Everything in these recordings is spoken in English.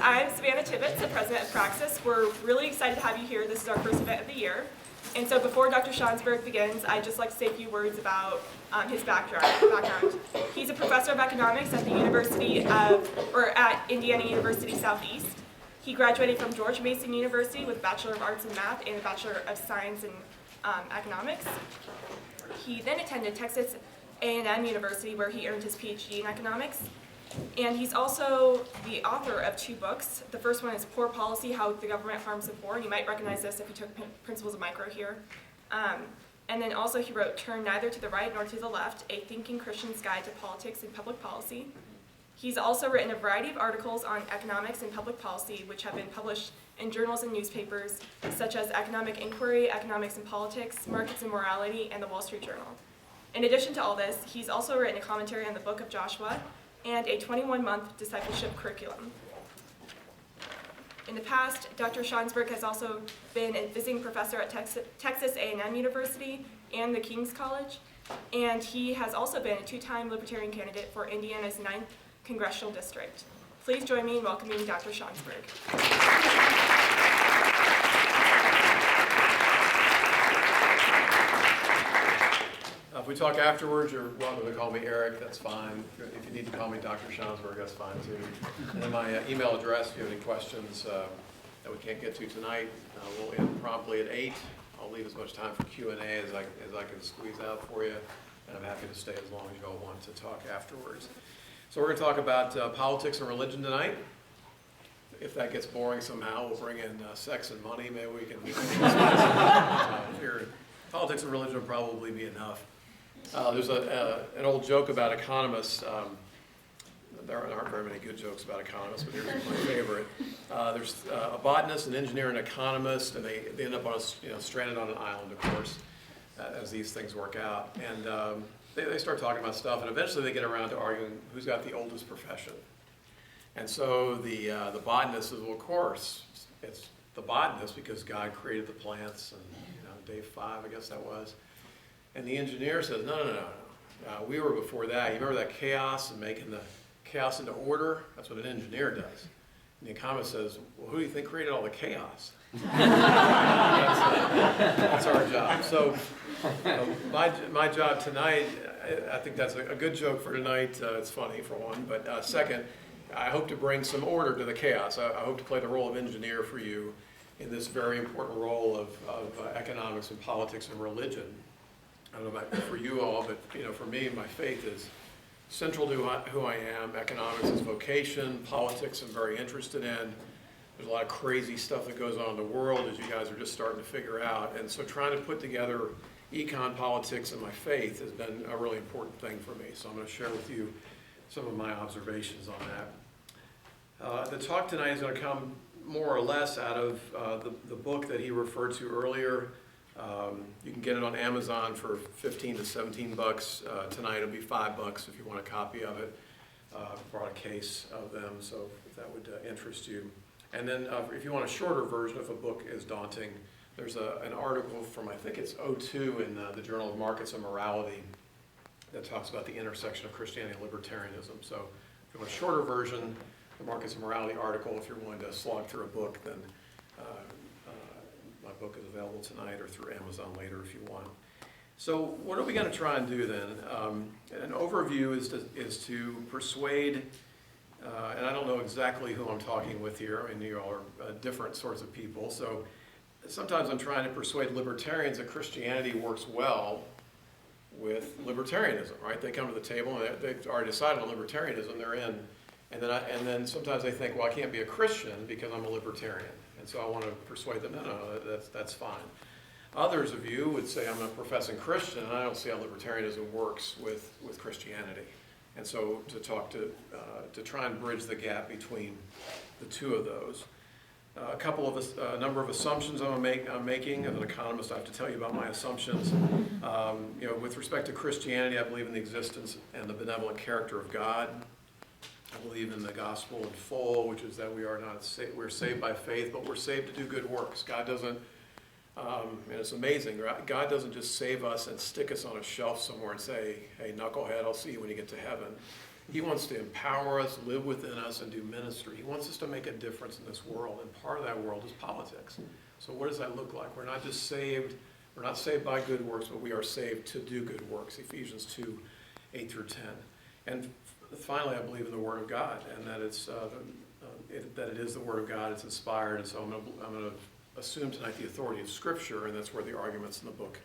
I'm Savannah Tibbetts, the president of Praxis. We're really excited to have you here. This is our first event of the year. And so before Dr. Schansberg begins, I'd just like to say a few words about his background. He's a professor of economics at Indiana University Southeast. He graduated from George Mason University with a Bachelor of Arts in Math and a Bachelor of Science in Economics. He then attended Texas A&M University, where he earned his PhD in economics. And he's also the author of 2 books. The first one is Poor Policy, How the Government Harms the Poor, and you might recognize this if you took Principles of Micro here. And then also he wrote Turn Neither to the Right Nor to the Left, A Thinking Christian's Guide to Politics and Public Policy. He's also written a variety of articles on economics and public policy, which have been published in journals and newspapers, such as Economic Inquiry, Economics and Politics, Markets and Morality, and the Wall Street Journal. In addition to all this, he's also written a commentary on the Book of Joshua, and a 21-month discipleship curriculum. In the past, Dr. Schansberg has also been a visiting professor at Texas A&M University and the King's College, and he has also been a 2-time Libertarian candidate for Indiana's 9th Congressional District. Please join me in welcoming Dr. Schansberg. If we talk afterwards, you're welcome to call me Eric, that's fine. If you need to call me Dr. Schansberg, that's fine too. And then my email address, if you have any questions that we can't get to tonight, we'll end promptly at 8. I'll leave as much time for Q&A as I can squeeze out for you, and I'm happy to stay as long as you all want to talk afterwards. So we're going to talk about politics and religion tonight. If that gets boring somehow, we'll bring in sex and money. Maybe we can politics and religion will probably be enough. There's an old joke about economists. There aren't very many good jokes about economists, but here's my favorite. There's a botanist, an engineer, and an economist, and they end up on stranded on an island, of course, as these things work out. And they start talking about stuff, and eventually they get around to arguing who's got the oldest profession. And so the botanist says, well, of course, it's the botanist because God created the plants, and day 5, I guess that was. And the engineer says, no. We were before that. You remember that chaos and making the chaos into order? That's what an engineer does. And the economist says, well, who do you think created all the chaos? That's our job. So my job tonight, I think that's a good joke for tonight. It's funny, for one. But second, I hope to bring some order to the chaos. I hope to play the role of engineer for you in this very important role of economics and politics and religion. I don't know about for you all, but for me, my faith is central to who I am. Economics is vocation. Politics I'm very interested in. There's a lot of crazy stuff that goes on in the world, as you guys are just starting to figure out. And so trying to put together econ, politics, and my faith has been a really important thing for me. So I'm going to share with you some of my observations on that. The talk tonight is going to come more or less out of the book that he referred to earlier. You can get it on Amazon for 15 to 17 bucks. Tonight it'll be $5 if you want a copy of it. I've brought a case of them, so if that would interest you. And then if you want a shorter version, if a book is daunting, there's an article from, I think it's '02 in the Journal of Markets and Morality that talks about the intersection of Christianity and libertarianism. So if you want a shorter version, the Markets and Morality article, if you're willing to slog through a book, then my book is available tonight or through Amazon later if you want. So what are we going to try and do then? An overview is to persuade, and I don't know exactly who I'm talking with here. I mean, you all are different sorts of people. So sometimes I'm trying to persuade libertarians that Christianity works well with libertarianism, right? They come to the table and they've already decided on libertarianism, they're in. And then sometimes they think, well, I can't be a Christian because I'm a libertarian. And so I want to persuade them, no, that's fine. Others of you would say, I'm a professing Christian, and I don't see how libertarianism works with Christianity. And so to try and bridge the gap between the two of those. A number of assumptions I'm making. As an economist, I have to tell you about my assumptions. With respect to Christianity, I believe in the existence and the benevolent character of God. I believe in the gospel in full, which is that we're saved by faith, but we're saved to do good works. God doesn't, and it's amazing, right? God doesn't just save us and stick us on a shelf somewhere and say, hey, knucklehead, I'll see you when you get to heaven. He wants to empower us, live within us, and do ministry. He wants us to make a difference in this world, and part of that world is politics. So what does that look like? We're not just saved, we're not saved by good works, but we are saved to do good works, Ephesians 2, 8 through 10. And finally, I believe in the Word of God, and that that it is the Word of God, it's inspired, and so I'm going to assume tonight the authority of Scripture, and that's where the arguments in the book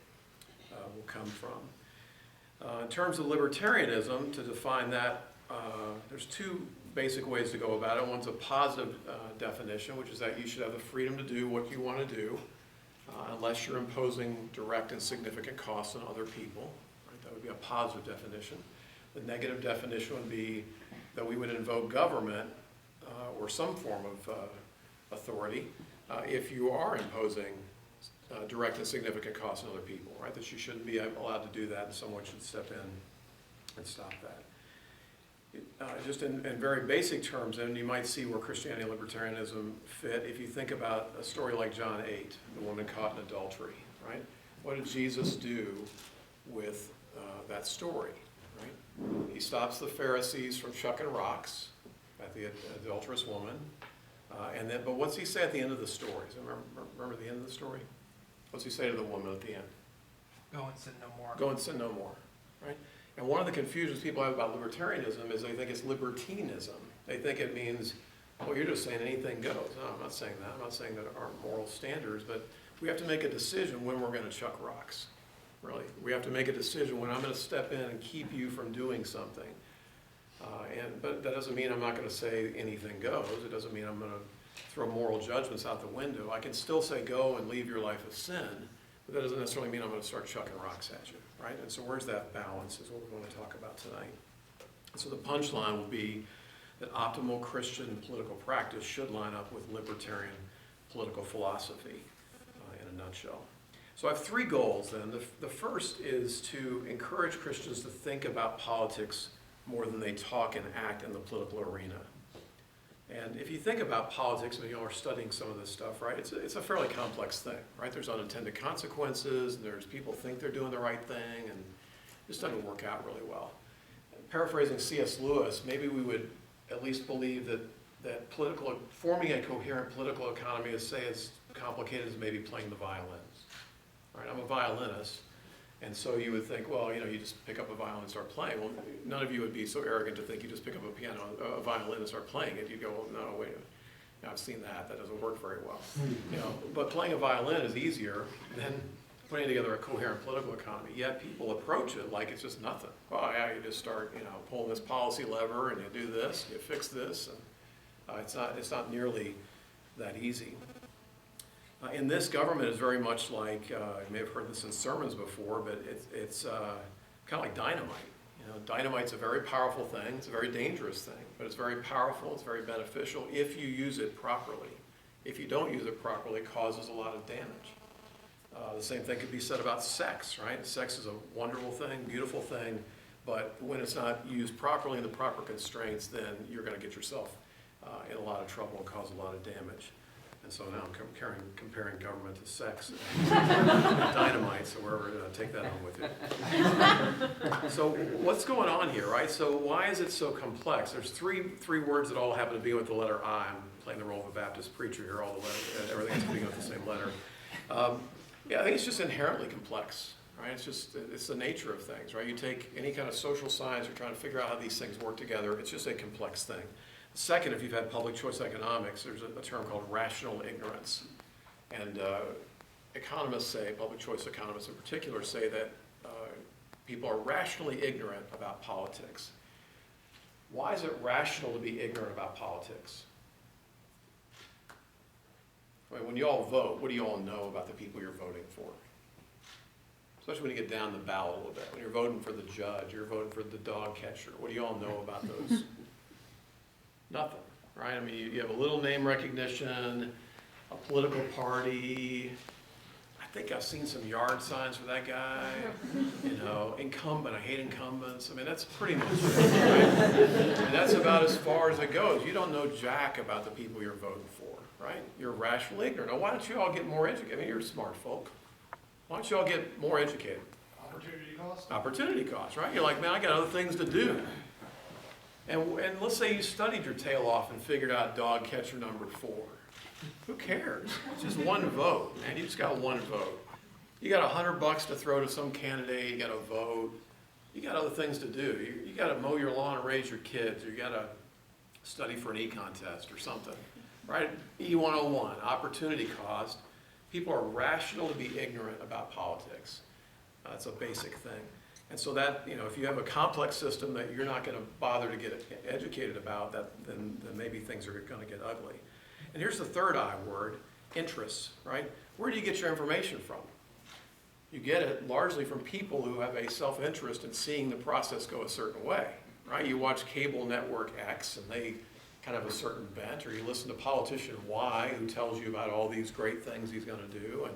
will come from. In terms of libertarianism, to define that, there's two basic ways to go about it. One's a positive definition, which is that you should have the freedom to do what you want to do, unless you're imposing direct and significant costs on other people. Right? That would be a positive definition. The negative definition would be that we would invoke government or some form of authority if you are imposing direct and significant costs on other people, right? That you shouldn't be allowed to do that, and someone should step in and stop that. Just in very basic terms, and you might see where Christianity and libertarianism fit if you think about a story like John 8, the woman caught in adultery, right? What did Jesus do with that story, right? He stops the Pharisees from chucking rocks at the adulterous woman, but what's he say at the end of the story? Remember the end of the story? What's he say to the woman at the end? Go and sin no more. Go and sin no more, right? And one of the confusions people have about libertarianism is they think it's libertinism. They think it means, well, you're just saying anything goes. No, I'm not saying that. I'm not saying that there aren't moral standards, but we have to make a decision when we're going to chuck rocks, really. We have to make a decision when I'm going to step in and keep you from doing something. But that doesn't mean I'm not going to say anything goes. It doesn't mean I'm going to throw moral judgments out the window. I can still say go and leave your life of sin, but that doesn't necessarily mean I'm going to start chucking rocks at you, right? And so where's that balance is what we want to talk about tonight. So the punchline will be that optimal Christian political practice should line up with libertarian political philosophy in a nutshell. So I have three goals then. The first is to encourage Christians to think about politics more than they talk and act in the political arena. And if you think about politics, and you all are studying some of this stuff, right, it's a fairly complex thing, right? There's unintended consequences, and there's people think they're doing the right thing, and it just doesn't work out really well. Paraphrasing C.S. Lewis, maybe we would at least believe that forming a coherent political economy is, say, as complicated as maybe playing the violins. Right? I'm a violinist, and so you would think, well, you just pick up a violin and start playing. Well, none of you would be so arrogant to think you just pick up a violin and start playing it. You'd go, well, no, wait a minute. I've seen that. That doesn't work very well. But playing a violin is easier than putting together a coherent political economy. Yet people approach it like it's just nothing. Well, yeah, you just start, pulling this policy lever, and you do this, you fix this, and it's not nearly that easy. In this, government is very much like, you may have heard this in sermons before, but it's kind of like dynamite. Dynamite's a very powerful thing. It's a very dangerous thing, but it's very powerful. It's very beneficial if you use it properly. If you don't use it properly, it causes a lot of damage. The same thing could be said about sex, right? Sex is a wonderful thing, beautiful thing, but when it's not used properly in the proper constraints, then you're going to get yourself in a lot of trouble and cause a lot of damage. And so now I'm comparing government to sex and dynamite, so we're going to take that on with you. So what's going on here, right? So why is it so complex? There's three words that all happen to begin with the letter I. I'm playing the role of a Baptist preacher here, everything has to begin with the same letter. Yeah, I think it's just inherently complex, right? It's the nature of things, right? You take any kind of social science, you're trying to figure out how these things work together. It's just a complex thing. Second, if you've had public choice economics, there's a term called rational ignorance. And economists say, public choice economists in particular, say that people are rationally ignorant about politics. Why is it rational to be ignorant about politics? I mean, when you all vote, what do you all know about the people you're voting for? Especially when you get down the ballot a little bit. When you're voting for the judge, you're voting for the dog catcher. What do you all know about those? Nothing, right? I mean, you have a little name recognition, a political party. I think I've seen some yard signs for that guy. Incumbent. I hate incumbents. I mean, that's pretty much it, right? And that's about as far as it goes. You don't know jack about the people you're voting for, right? You're rationally ignorant. Now, why don't you all get more educated? I mean, you're smart folk. Why don't you all get more educated? Opportunity cost? Opportunity cost, right? You're like, man, I got other things to do. And let's say you studied your tail off and figured out dog catcher number 4. Who cares? It's just one vote, man. You just got one vote. You got $100 to throw to some candidate, you got to vote. You got other things to do. You got to mow your lawn and raise your kids, or you got to study for an e-contest or something, right? E101, opportunity cost. People are rational to be ignorant about politics. That's a basic thing. And so that, if you have a complex system that you're not going to bother to get educated about, then maybe things are going to get ugly. And here's the third I word, interests, right? Where do you get your information from? You get it largely from people who have a self-interest in seeing the process go a certain way, right? You watch cable network X and they kind of have a certain bent, or you listen to politician Y who tells you about all these great things he's going to do,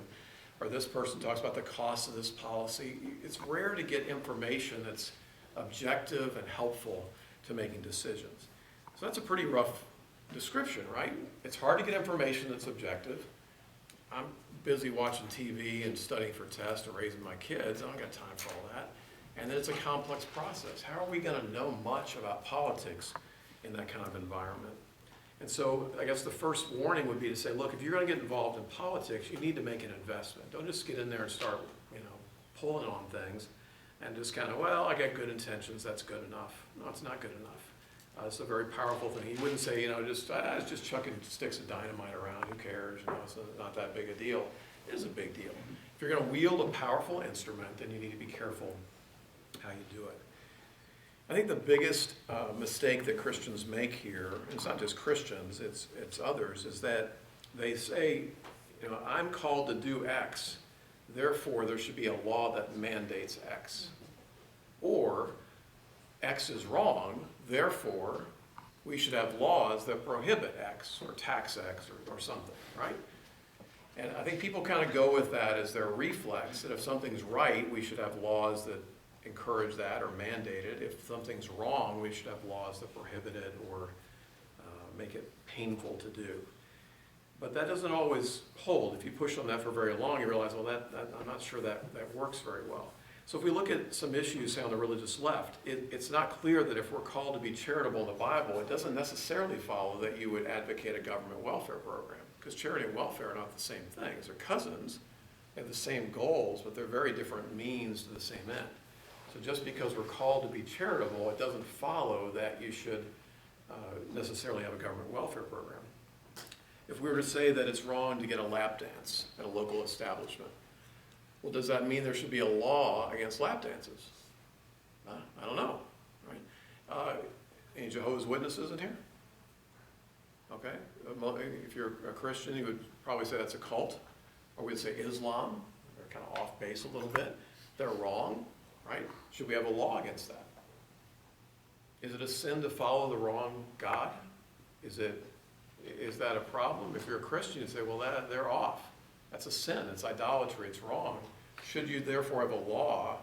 or this person talks about the cost of this policy. It's rare to get information that's objective and helpful to making decisions. So that's a pretty rough description, right? It's hard to get information that's objective. I'm busy watching TV and studying for tests and raising my kids. I don't got time for all that. And then it's a complex process. How are we going to know much about politics in that kind of environment? And so I guess the first warning would be to say, look, if you're going to get involved in politics, you need to make an investment. Don't just get in there and start, pulling on things and just kind of, well, I got good intentions, that's good enough. No, it's not good enough. It's a very powerful thing. You wouldn't say, it's just chucking sticks of dynamite around, who cares? It's not that big a deal. It is a big deal. If you're going to wield a powerful instrument, then you need to be careful how you do it. I think the biggest mistake that Christians make here, and it's not just Christians, it's others, is that they say, I'm called to do X, therefore there should be a law that mandates X. Or, X is wrong, therefore we should have laws that prohibit X, or tax X, or something, right? And I think people kind of go with that as their reflex, that if something's right, we should have laws that encourage that or mandate it. If something's wrong, we should have laws that prohibit it or make it painful to do. But that doesn't always hold. If you push on that for very long, you realize, well, I'm not sure that works very well. So if we look at some issues, say, on the religious left, it's not clear that if we're called to be charitable in the Bible, it doesn't necessarily follow that you would advocate a government welfare program, because charity and welfare are not the same things. They're cousins. They have the same goals, but they're very different means to the same end. So just because we're called to be charitable, it doesn't follow that you should necessarily have a government welfare program. If we were to say that it's wrong to get a lap dance at a local establishment, well, does that mean there should be a law against lap dances? I don't know, right? Any Jehovah's Witnesses in here? Okay, if you're a Christian, you would probably say that's a cult, or we'd say Islam. They're kind of off base a little bit. They're wrong. Right? Should we have a law against that? Is it a sin to follow the wrong God? Is that a problem? If you're a Christian, you say, well, they're off. That's a sin. It's idolatry. It's wrong. Should you therefore have a law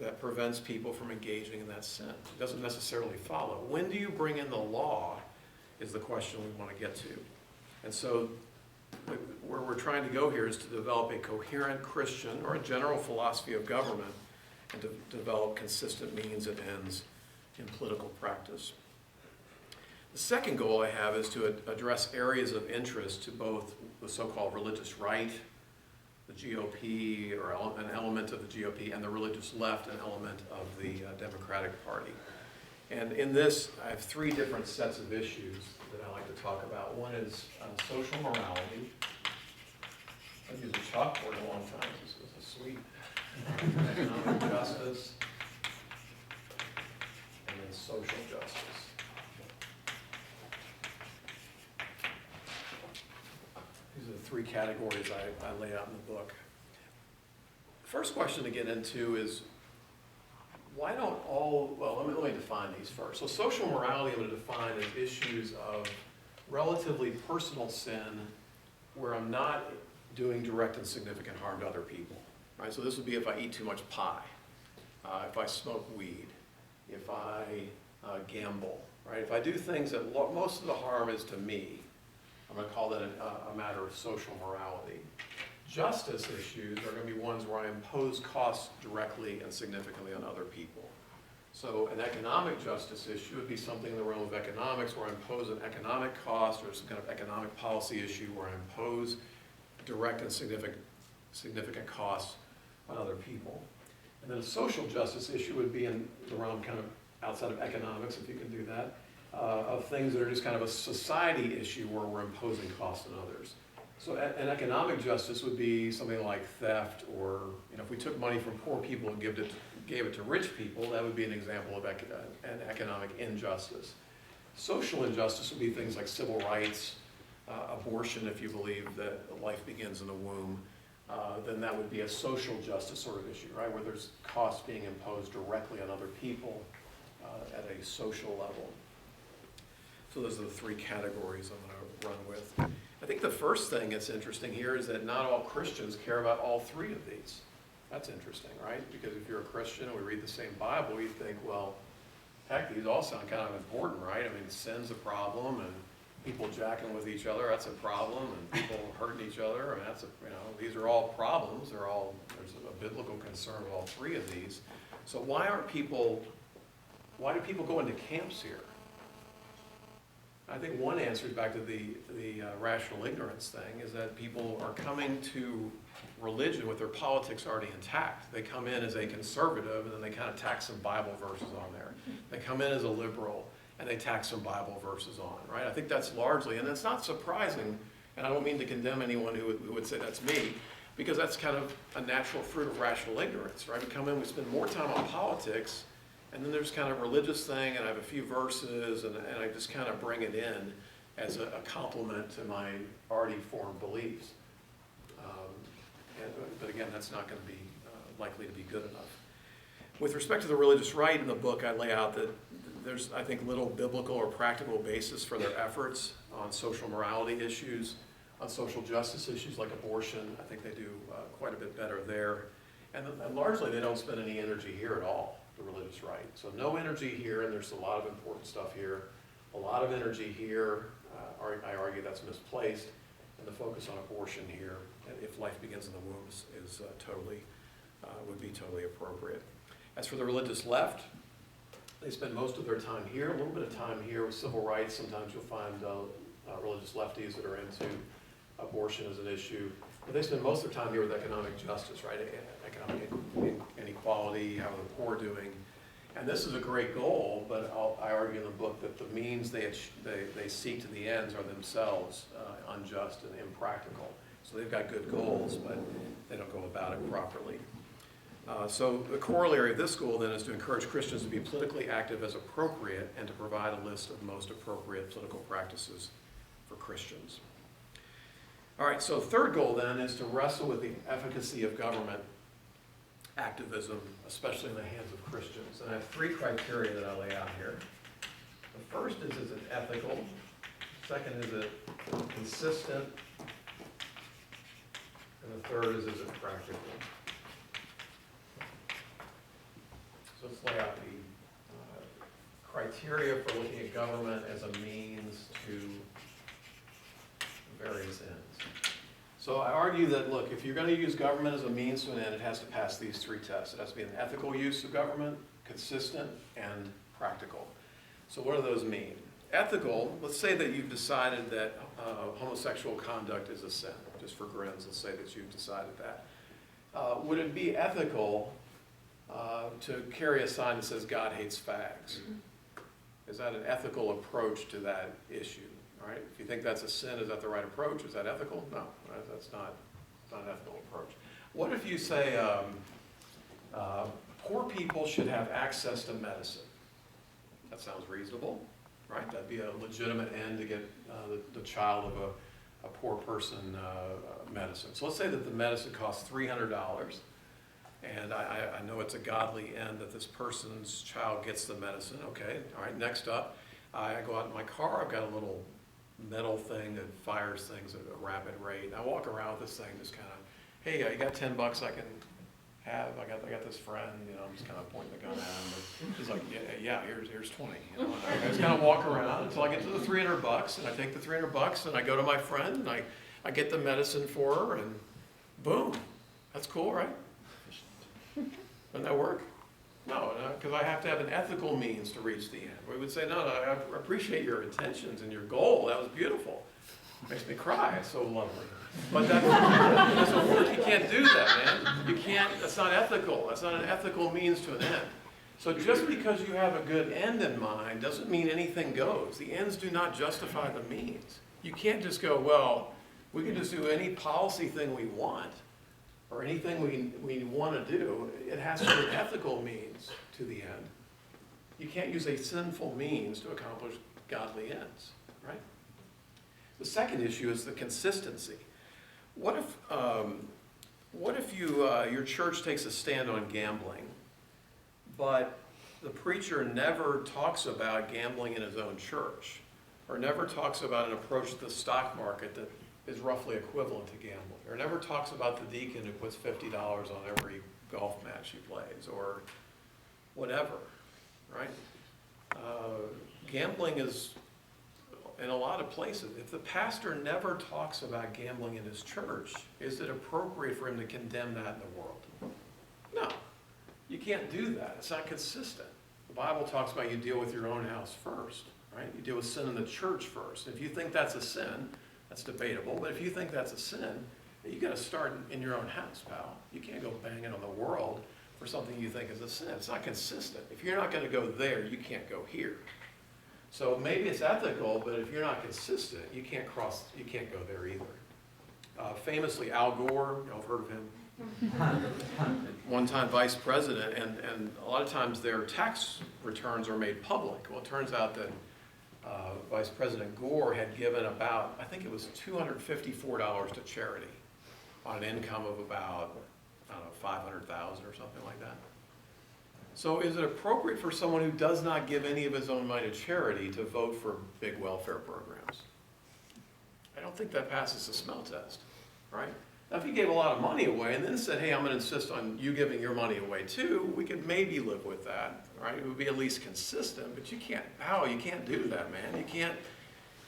that prevents people from engaging in that sin? It doesn't necessarily follow. When do you bring in the law is the question we want to get to. And so where we're trying to go here is to develop a coherent Christian or a general philosophy of government and to develop consistent means and ends in political practice. The second goal I have is to address areas of interest to both the so-called religious right, the GOP, or an element of the GOP, and the religious left, an element of the Democratic Party. And in this, I have 3 different sets of issues that I like to talk about. One is social morality. I've used a chalkboard a long time. This is sweet. Economic justice, and then social justice. These are the 3 categories I lay out in the book. The first question to get into is, why don't let me define these first. So social morality I'm going to define as issues of relatively personal sin where I'm not doing direct and significant harm to other people. Right, so this would be if I eat too much pie, if I smoke weed, if I gamble, right? If I do things that most of the harm is to me, I'm going to call that a matter of social morality. Justice issues are going to be ones where I impose costs directly and significantly on other people. So an economic justice issue would be something in the realm of economics where I impose an economic cost or some kind of economic policy issue where I impose direct and significant costs on other people. And then a social justice issue would be in the realm kind of outside of economics, if you can do that, of things that are just kind of a society issue where we're imposing costs on others. So an economic justice would be something like theft, or if we took money from poor people and gave it to rich people, that would be an example of an economic injustice. Social injustice would be things like civil rights, abortion, if you believe that life begins in the womb, then that would be a social justice sort of issue, right, where there's costs being imposed directly on other people at a social level. So those are the three categories I'm going to run with. I think the first thing that's interesting here is that not all Christians care about all three of these. That's interesting, right? Because if you're a Christian and we read the same Bible, you think, well, heck, these all sound kind of important, right? I mean, sin's a problem, and people jacking with each other, that's a problem, and people hurting each other, and that's these are all problems. There's a biblical concern with all three of these. So why do people go into camps here? I think one answer is back to the rational ignorance thing, is that people are coming to religion with their politics already intact. They come in as a conservative, and then they kind of tack some Bible verses on there. They come in as a liberal, and they tack some Bible verses on, right? I think that's largely, and it's not surprising, and I don't mean to condemn anyone who would say that's me, because that's kind of a natural fruit of rational ignorance, right? We come in, we spend more time on politics, and then there's kind of a religious thing, and I have a few verses, and I just kind of bring it in as a complement to my already formed beliefs. But again, that's not going to be likely to be good enough. With respect to the religious right in the book, I lay out that there's, I think, little biblical or practical basis for their efforts on social morality issues, on social justice issues like abortion. I think they do quite a bit better there. And largely, they don't spend any energy here at all, the religious right. So no energy here, and there's a lot of important stuff here. A lot of energy here, I argue that's misplaced, and the focus on abortion here, if life begins in the womb, is would be totally appropriate. As for the religious left, they spend most of their time here, a little bit of time here with civil rights. Sometimes you'll find religious lefties that are into abortion as an issue. But they spend most of their time here with economic justice, right? Economic inequality, how are the poor doing? And this is a great goal, but I argue in the book that the means they seek to the ends are themselves unjust and impractical. So they've got good goals, but they don't go about it properly. So the corollary of this goal then is to encourage Christians to be politically active as appropriate and to provide a list of most appropriate political practices for Christians. All right, so third goal then is to wrestle with the efficacy of government activism, especially in the hands of Christians. And I have three criteria that I lay out here. The first is it ethical? Second, is it consistent? And the third is it practical? So let's lay out the criteria for looking at government as a means to various ends. So I argue that, look, if you're going to use government as a means to an end, it has to pass these three tests. It has to be an ethical use of government, consistent, and practical. So what do those mean? Ethical, let's say that you've decided that homosexual conduct is a sin. Just for grins, let's say that you've decided that. Would it be ethical to carry a sign that says God hates fags? Is that an ethical approach to that issue? All right? If you think that's a sin, is that the right approach? Is that ethical? No, right? That's not an ethical approach. What if you say poor people should have access to medicine? That sounds reasonable, right? That'd be a legitimate end to get the child of a poor person medicine. So let's say that the medicine costs $300, and I know it's a godly end that this person's child gets the medicine. Okay, all right, next up, I go out in my car, I've got a little metal thing that fires things at a rapid rate. I walk around with this thing just kind of, hey, you got $10 I can have? I got this friend, I'm just kind of pointing the gun at him. But he's like, yeah, here's 20. And I just kind of walk around until I get to the $300, and I take the $300 and I go to my friend and I get the medicine for her, and boom, that's cool, right? Doesn't that work? No, because I have to have an ethical means to reach the end. We would say, no, I appreciate your intentions and your goal. That was beautiful. Makes me cry. It's so lovely. But that doesn't work. You can't do that, man. You can't. That's not ethical. That's not an ethical means to an end. So just because you have a good end in mind doesn't mean anything goes. The ends do not justify the means. You can't just go, well, we can just do any policy thing we want or anything we want to do. It has to be an ethical means to the end. You can't use a sinful means to accomplish godly ends, right? The second issue is the consistency. What if your church takes a stand on gambling, but the preacher never talks about gambling in his own church, or never talks about an approach to the stock market that is roughly equivalent to gambling, or never talks about the deacon who puts $50 on every golf match he plays, or whatever, right? Gambling is in a lot of places. If the pastor never talks about gambling in his church, is it appropriate for him to condemn that in the world? No. You can't do that. It's not consistent. The Bible talks about you deal with your own house first, right? You deal with sin in the church first. If you think that's a sin, that's debatable, but if you think that's a sin, you got to start in your own house, pal. You can't go banging on the world for something you think is a sin. It's not consistent. If you're not going to go there, you can't go here. So maybe it's ethical, but if you're not consistent, you can't go there either. Famously, Al Gore, y'all have heard of him? One-time vice president, and a lot of times their tax returns are made public. Well, it turns out that Vice President Gore had given about, I think it was $254 to charity on an income of about, I don't know, 500,000 or something like that. So is it appropriate for someone who does not give any of his own money to charity to vote for big welfare programs? I don't think that passes the smell test, right? Now, if you gave a lot of money away and then said, hey, I'm going to insist on you giving your money away too, we could maybe live with that, right? It would be at least consistent, but you can't, you can't do that, man.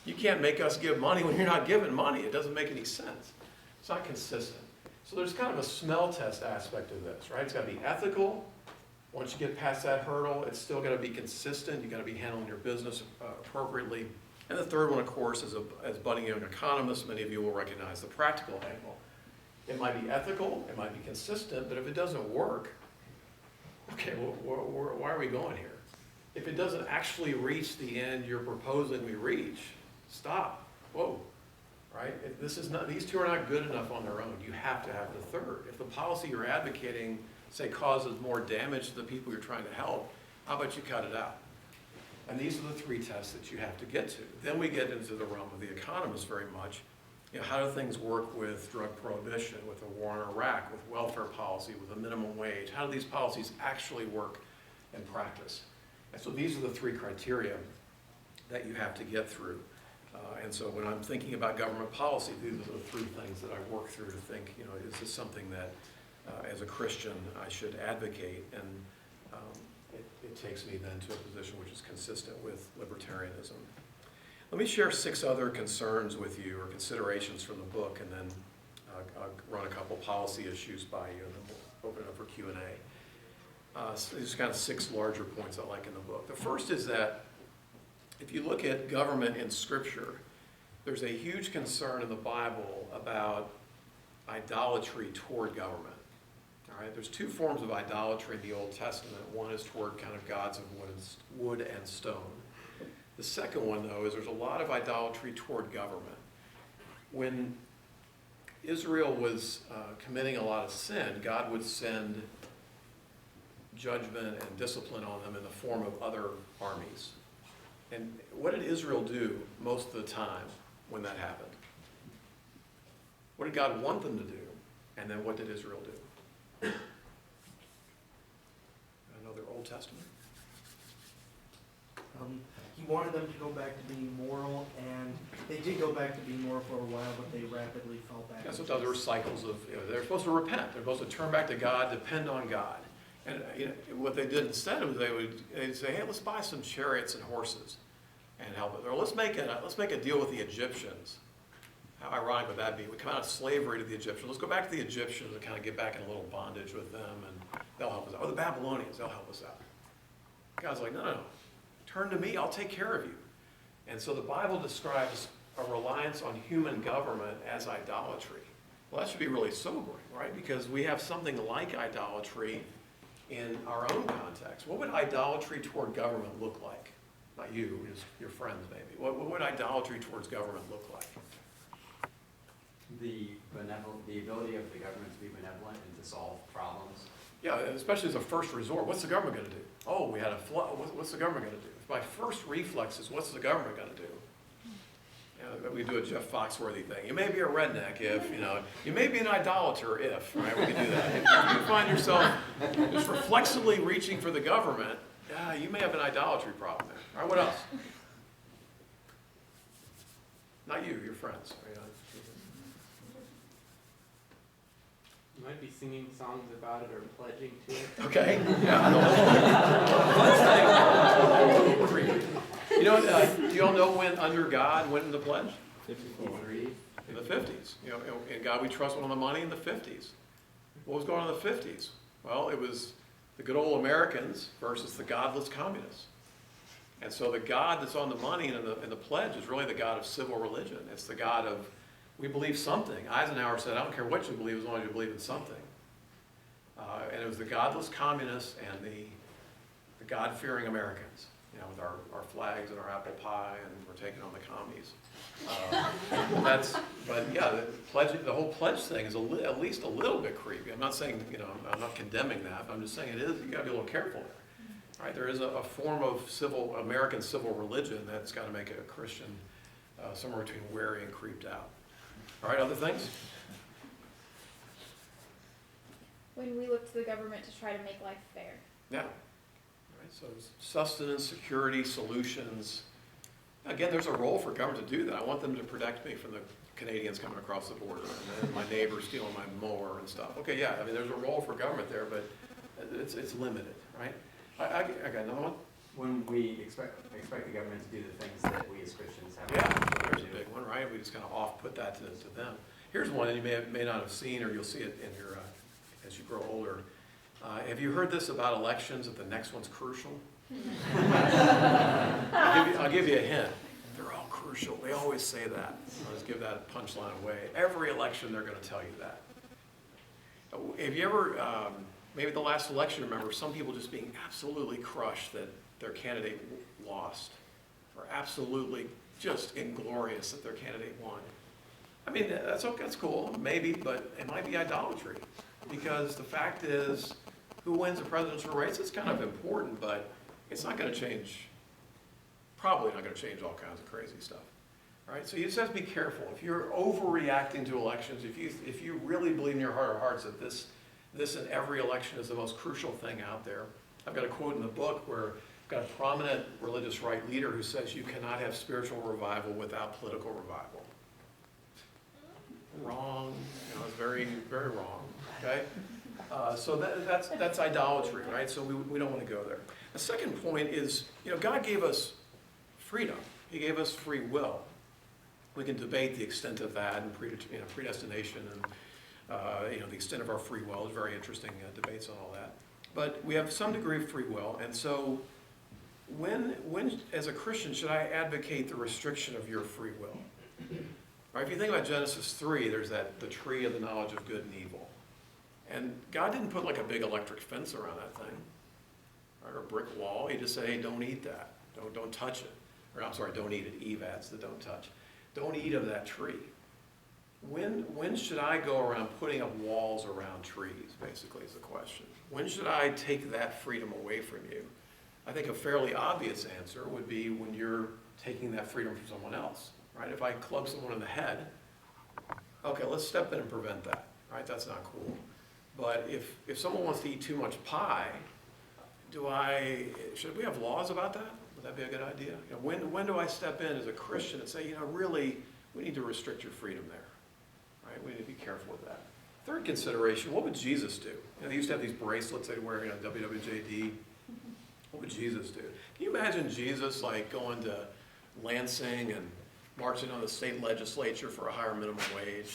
You can't make us give money when you're not giving money. It doesn't make any sense. It's not consistent. So there's kind of a smell test aspect of this, right? It's got to be ethical. Once you get past that hurdle, it's still got to be consistent. You've got to be handling your business appropriately. And the third one, of course, is as budding young economists, many of you will recognize the practical angle. It might be ethical, it might be consistent, but if it doesn't work, okay, well, why are we going here? If it doesn't actually reach the end you're proposing we reach, stop. Whoa, right? These two are not good enough on their own. You have to have the third. If the policy you're advocating, say, causes more damage to the people you're trying to help, how about you cut it out? And these are the three tests that you have to get to. Then we get into the realm of the economists very much. How do things work with drug prohibition, with the war in Iraq, with welfare policy, with a minimum wage? How do these policies actually work in practice? And so these are the three criteria that you have to get through. And so when I'm thinking about government policy, these are the three things that I work through to think, is this something that, as a Christian, I should advocate? And it takes me then to a position which is consistent with libertarianism. Let me share 6 other concerns with you, or considerations from the book, and then I'll run a couple policy issues by you, and then we'll open it up for Q&A. So these are kind of 6 larger points I like in the book. The first is that if you look at government in Scripture, there's a huge concern in the Bible about idolatry toward government. All right? There's 2 forms of idolatry in the Old Testament. One is toward kind of gods of wood and stone. The second one, though, is there's a lot of idolatry toward government. When Israel was committing a lot of sin, God would send judgment and discipline on them in the form of other armies. And what did Israel do most of the time when that happened? What did God want them to do? And then what did Israel do? Another Old Testament. He wanted them to go back to being moral, and they did go back to being moral for a while, but they rapidly fell back. Yeah, so there were cycles of, they're supposed to repent. They're supposed to turn back to God, depend on God. And what they did instead was they'd say, hey, let's buy some chariots and horses and help it. Or let's make a deal with the Egyptians. How ironic would that be? We come out of slavery to the Egyptians. Let's go back to the Egyptians and kind of get back in a little bondage with them. And they'll help us out. Or the Babylonians, they'll help us out. God's like, no, turn to me, I'll take care of you. And so the Bible describes a reliance on human government as idolatry. Well, that should be really sobering, right? Because we have something like idolatry in our own context. What would idolatry toward government look like? Not you, just your friends maybe. What would idolatry towards government look like? The ability of the government to be benevolent and to solve problems. Yeah, especially as a first resort. What's the government going to do? Oh, we had a flood. What's the government going to do? My first reflex is, what's the government going to do? We do a Jeff Foxworthy thing. You may be a redneck if, you may be an idolater if, right? We can do that. If you find yourself just reflexively reaching for the government, you may have an idolatry problem there. All right, what else? Not you, your friends. You might be singing songs about it or pledging to it. Okay. Yeah. Do you all know when under God went into pledge? 53. In the 50s. In God we trust went on the money in the 50s. What was going on in the 50s? Well, it was the good old Americans versus the godless communists. And so the God that's on the money and in the pledge is really the God of civil religion. It's the God of, we believe something. Eisenhower said, I don't care what you believe as long as you believe in something. And it was the godless communists and the God-fearing Americans, with our flags and our apple pie, and we're taking on the commies. The whole pledge thing is at least a little bit creepy. I'm not saying, I'm not condemning that, but I'm just saying you got to be a little careful there. Right? There is a form of American civil religion that's got to make a Christian somewhere between wary and creeped out. All right, other things? When we look to the government to try to make life fair. Yeah. All right, so sustenance, security, solutions. Again, there's a role for government to do that. I want them to protect me from the Canadians coming across the border and my neighbors stealing my mower and stuff. Okay, yeah, there's a role for government there, but it's limited, right? I got another one. When we expect the government to do the things that we as Christians have. Yeah, there's a big one, right? We just kind of off-put that to them. Here's one that you may not have seen, or you'll see it in your as you grow older. Have you heard this about elections, that the next one's crucial? I'll give you a hint. They're all crucial. They always say that. I'll just give that punchline away. Every election, they're going to tell you that. Have you ever, maybe the last election, remember some people just being absolutely crushed that their candidate lost, or absolutely just inglorious that their candidate won? That's okay, that's cool, maybe, but it might be idolatry. Because the fact is, who wins a presidential race, it's kind of important, but it's not going to change, probably not going to change all kinds of crazy stuff. All right, so you just have to be careful. If you're overreacting to elections, if you really believe in your heart of hearts that this in every election is the most crucial thing out there. I've got a quote in the book where I've got a prominent religious right leader who says you cannot have spiritual revival without political revival. Wrong. It's very, very wrong. Okay? So that's idolatry, right? So we don't want to go there. The second point is, God gave us freedom. He gave us free will. We can debate the extent of that and predestination and the extent of our free will. There's very interesting debates on all that. But we have some degree of free will, and so when as a Christian should I advocate the restriction of your free will? Right, if you think about Genesis 3, there's the tree of the knowledge of good and evil. And God didn't put like a big electric fence around that thing, right, or a brick wall. He just said, hey, don't eat that. Don't touch it. Or I'm sorry, don't eat it. Eve adds the don't touch. Don't eat of that tree. When should I go around putting up walls around trees, basically, is the question. When should I take that freedom away from you? I think a fairly obvious answer would be when you're taking that freedom from someone else, right? If I club someone in the head, okay, let's step in and prevent that, right? That's not cool. But if someone wants to eat too much pie, should we have laws about that? Would that be a good idea? When do I step in as a Christian and say, really, we need to restrict your freedom there? Right? We need to be careful with that. Third consideration, what would Jesus do? They used to have these bracelets they'd wear, WWJD. What would Jesus do? Can you imagine Jesus going to Lansing and marching on the state legislature for a higher minimum wage?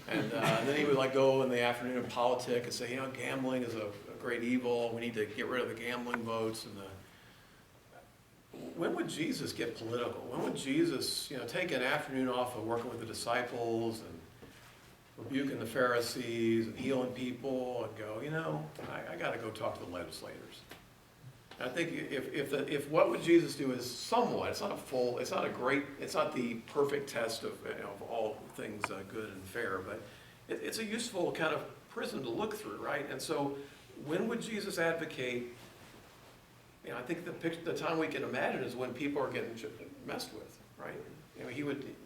And then he would go in the afternoon and politic and say, gambling is a great evil, we need to get rid of the gambling votes and the. When would Jesus get political? When would Jesus, take an afternoon off of working with the disciples and rebuking the Pharisees and healing people and go, I got to go talk to the legislators. And I think if what would Jesus do is somewhat, it's not the perfect test of all things good and fair, but it's a useful kind of prism to look through, right? And so, when would Jesus advocate? I think the time we can imagine is when people are getting messed with, right?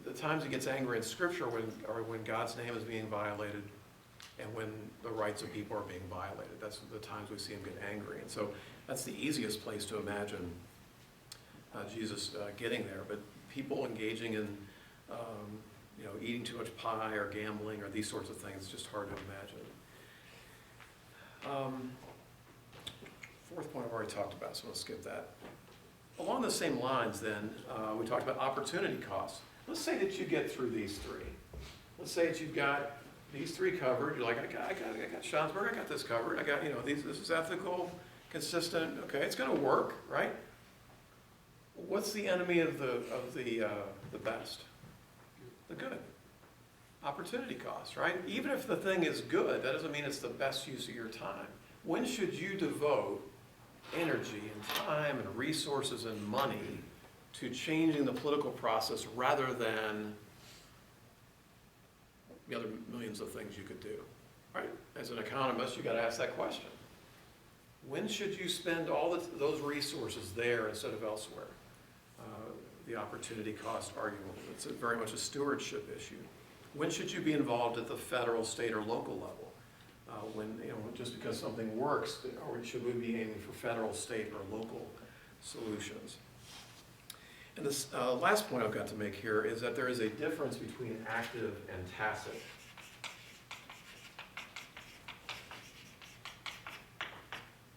The times he gets angry in Scripture are when God's name is being violated, and when the rights of people are being violated. That's the times we see him get angry, and so that's the easiest place to imagine Jesus getting there. But people engaging in, eating too much pie or gambling or these sorts of things, it's just hard to imagine. Fourth point I've already talked about, so I'll skip that. Along the same lines then, we talked about opportunity costs. Let's say that you get through these three. Let's say that you've got these three covered. You're like, I got Schansberg, I got this covered. I got, this is ethical, consistent. Okay, it's going to work, right? What's the enemy of the best? The good. Opportunity costs, right? Even if the thing is good, that doesn't mean it's the best use of your time. When should you devote energy and time and resources and money to changing the political process rather than the other millions of things you could do, right? As an economist, you got to ask that question. When should you spend all those resources there instead of elsewhere? The opportunity cost argument. It's very much a stewardship issue. When should you be involved at the federal, state, or local level? Just because something works, or should we be aiming for federal, state, or local solutions? And this last point I've got to make here is that there is a difference between active and tacit.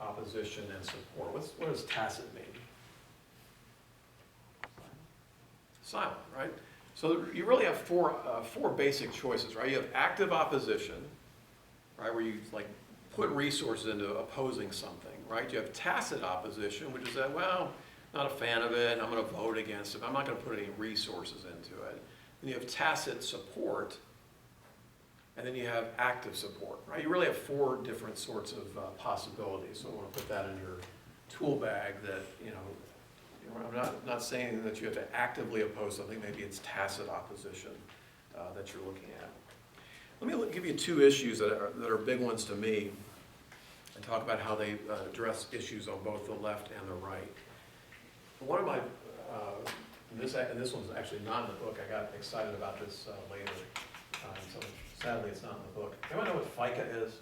Opposition and support. What does tacit mean? Silent, right? So you really have four basic choices, right? You have active opposition, right, where you put resources into opposing something, right? You have tacit opposition, which is that, well, not a fan of it, I'm going to vote against it, I'm not going to put any resources into it. Then you have tacit support, and then you have active support, right? You really have four different sorts of possibilities. So I want to put that in your tool bag that, I'm not saying that you have to actively oppose something, maybe it's tacit opposition that you're looking at. Let me give you two issues that are big ones to me and talk about how they address issues on both the left and the right. One of my, and this one's actually not in the book, I got excited about this later, so sadly it's not in the book. Anyone know what FICA is?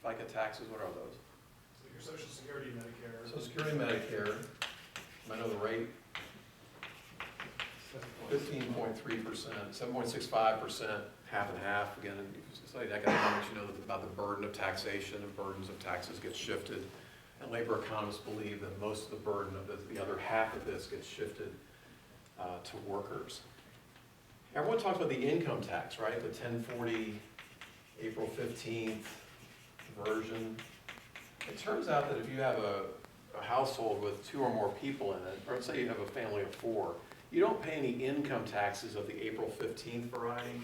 FICA taxes, what are those? So your Social Security, Medicare. Social Security, Medicare, I know the rate. 15.3%, 7.65%, half and half. Again, if you study economics, you know about the burden of taxation and burdens of taxes get shifted. And labor economists believe that most of the burden of the other half of this gets shifted to workers. Everyone talks about the income tax, right? The 1040, April 15th version. It turns out that if you have a household with 2 or more people in it, or let's say you have a family of 4, you don't pay any income taxes of the April 15th variety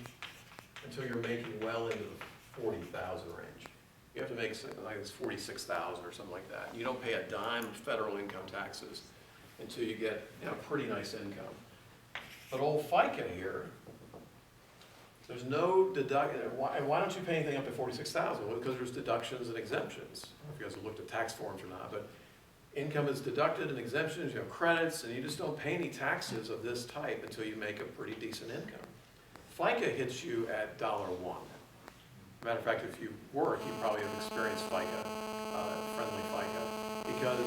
until you're making well into the 40,000 range. You have to make something like it's 46,000 or something like that. You don't pay a dime of federal income taxes until you get pretty nice income. But old FICA here, there's no deduction. Why don't you pay anything up to 46,000? Well, because there's deductions and exemptions. I don't know if you guys have looked at tax forms or not, but income is deducted and exemptions, you have credits, and you just don't pay any taxes of this type until you make a pretty decent income. FICA hits you at $1. Matter of fact, if you work, you probably have experienced FICA, friendly FICA, because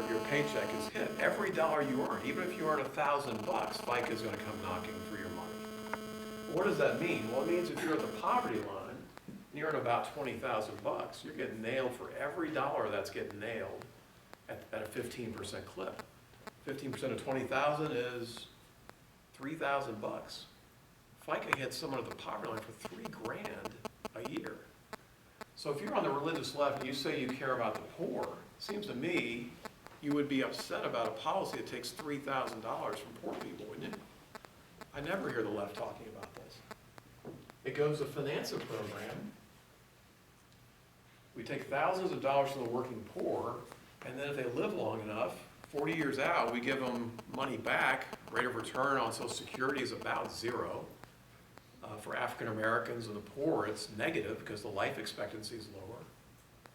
your paycheck is hit. Every dollar you earn, even if you earn $1,000, FICA is going to come knocking for your money. What does that mean? Well, it means if you're at the poverty line, and you earn about $20,000, you're getting nailed for every dollar that's getting nailed at a 15% clip. 15% of 20,000 is $3,000. FICA hits someone at the poverty line for $3,000 a year. So if you're on the religious left and you say you care about the poor, it seems to me you would be upset about a policy that takes $3,000 from poor people, wouldn't you? I never hear the left talking about this. It goes to finance a program. We take thousands of dollars from the working poor, and then if they live long enough, 40 years out, we give them money back. Rate of return on Social Security is about zero. For African Americans and the poor, it's negative because the life expectancy is lower.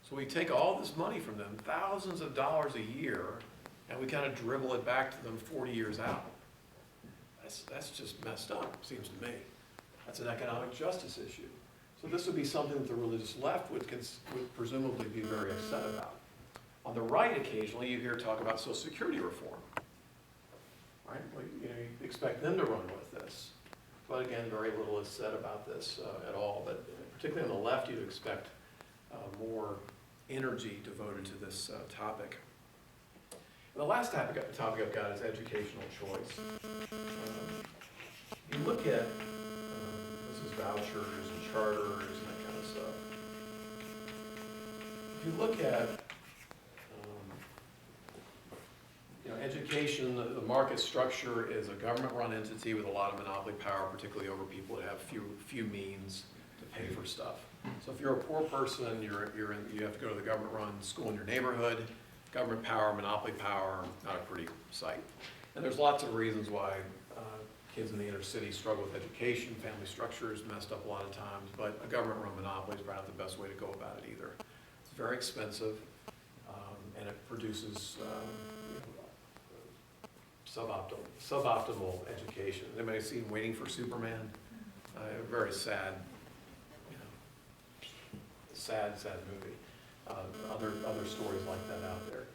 So we take all this money from them, thousands of dollars a year, and we kind of dribble it back to them 40 years out. That's just messed up, seems to me. That's an economic justice issue. So this would be something that the religious left would presumably be very upset about. On the right, occasionally, you hear talk about Social Security reform. Right? Well, you expect them to run with this. But again, very little is said about this at all. But particularly on the left, you'd expect more energy devoted to this topic. And the last topic I've got is educational choice. You look at, this is vouchers and charters and that kind of stuff. If you look at education, the market structure is a government-run entity with a lot of monopoly power, particularly over people that have few means to pay for stuff. So if you're a poor person, you have to go to the government-run school in your neighborhood. Government power, monopoly power, not a pretty sight. And there's lots of reasons why kids in the inner city struggle with education. Family structure is messed up a lot of times, but a government-run monopoly is probably not the best way to go about it either. It's very expensive, and it produces suboptimal education. Anybody seen Waiting for Superman? Very sad, sad movie. Other stories like that out there.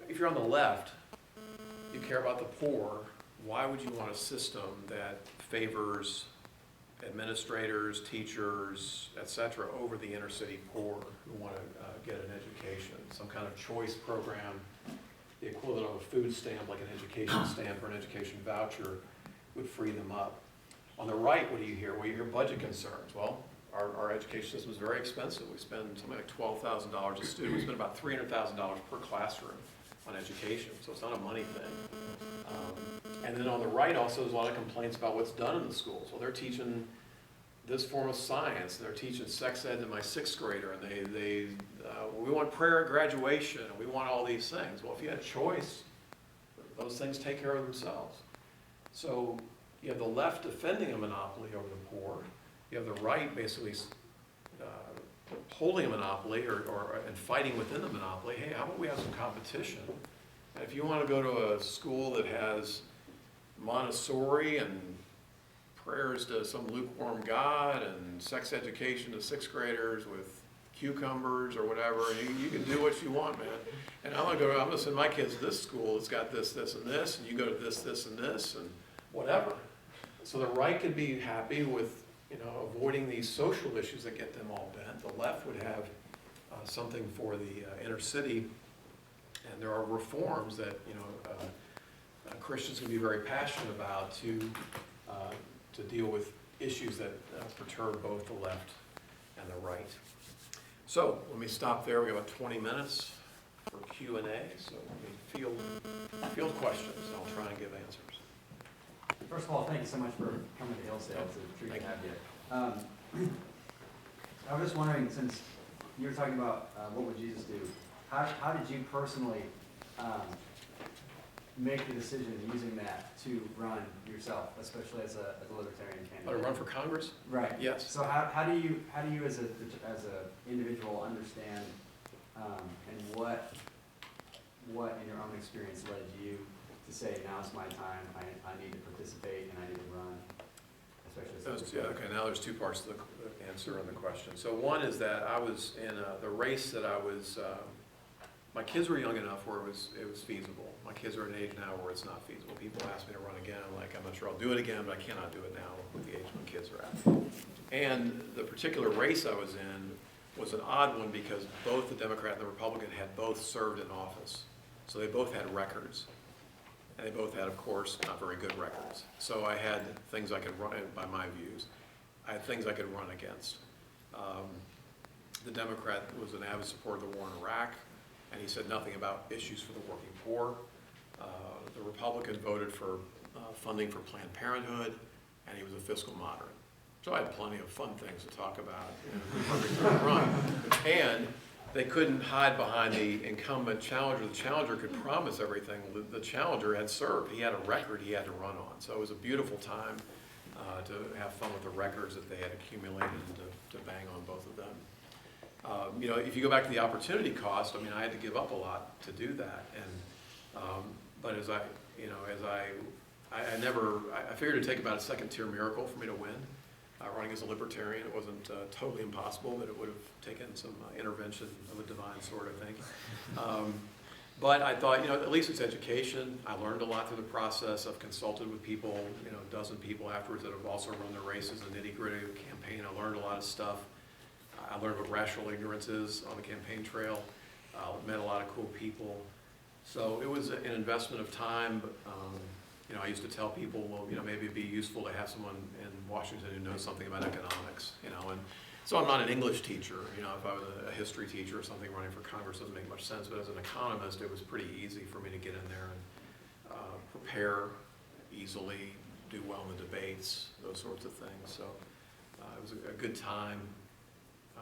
If you're on the left, you care about the poor. Why would you want a system that favors administrators, teachers, etc., over the inner city poor who want to get an education? Some kind of choice program, the equivalent of a food stamp, like an education stamp or an education voucher, would free them up. On the right, what do you hear? Well, you hear budget concerns. Well, our education system is very expensive. We spend something like $12,000 a student. We spend about $300,000 per classroom on education, so it's not a money thing. And then on the right also, there's a lot of complaints about what's done in the schools. Well, they're teaching this form of science. They're teaching sex ed to my 6th grader, and we want prayer at graduation, and we want all these things. Well, if you had choice, those things take care of themselves. So you have the left defending a monopoly over the poor. You have the right basically holding a monopoly and fighting within the monopoly. Hey, how about we have some competition? And if you want to go to a school that has Montessori and prayers to some lukewarm God and sex education to 6th graders with cucumbers or whatever, you can do what you want, man. And I'm gonna send my kids to this school. It's got this, this, and this, and you go to this, this, and this, and whatever. So the right could be happy with avoiding these social issues that get them all bent. The left would have something for the inner city, and there are reforms that Christians can be very passionate about to deal with issues that perturb both the left and the right. So let me stop there. We have about 20 minutes for Q&A, so let me field questions, and I'll try and give answers. First of all, thank you so much for coming to Hillsdale. It's a treat to have you. I was just wondering, since you were talking about what would Jesus do, how did you personally make the decision using that to run yourself, especially as a libertarian candidate? Want to run for Congress? Right. Yes. So how do you as a individual understand and what in your own experience led you to say now's my time, I need to participate and I need to run, especially as Okay, now there's two parts to the answer and the question. So one is that I was in the race that I was, my kids were young enough where it was feasible. My kids are at an age now where it's not feasible. People ask me to run again, I'm like, I'm not sure I'll do it again, but I cannot do it now with the age my kids are at. And the particular race I was in was an odd one because both the Democrat and the Republican had both served in office. So they both had records. And they both had, of course, not very good records. So I had things I could run, by my views, I had things I could run against. The Democrat was an avid supporter of the war in Iraq, and he said nothing about issues for the working poor. The Republican voted for funding for Planned Parenthood, and he was a fiscal moderate. So I had plenty of fun things to talk about in the Republican run. And they couldn't hide behind the incumbent challenger. The challenger could promise everything. The challenger had served. He had a record he had to run on. So it was a beautiful time to have fun with the records that they had accumulated and to bang on both of them. You know, if you go back to the opportunity cost, I mean, I had to give up a lot to do that. And but as I figured it'd take about a second-tier miracle for me to win. Running as a libertarian, it wasn't totally impossible, but it would have taken some intervention of a divine sort, I think. But I thought, you know, at least it's education. I learned a lot through the process. I've consulted with people, you know, a dozen people afterwards that have also run their races, the nitty-gritty of the campaign. I learned a lot of stuff. I learned what rational ignorance is on the campaign trail. Met a lot of cool people. So it was an investment of time. You know, I used to tell people, well, you know, maybe it'd be useful to have someone in Washington who knows something about economics, you know, and so I'm not an English teacher. You know, if I was a history teacher or something running for Congress, it doesn't make much sense, but as an economist, it was pretty easy for me to get in there and prepare easily, do well in the debates, those sorts of things. So it was a good time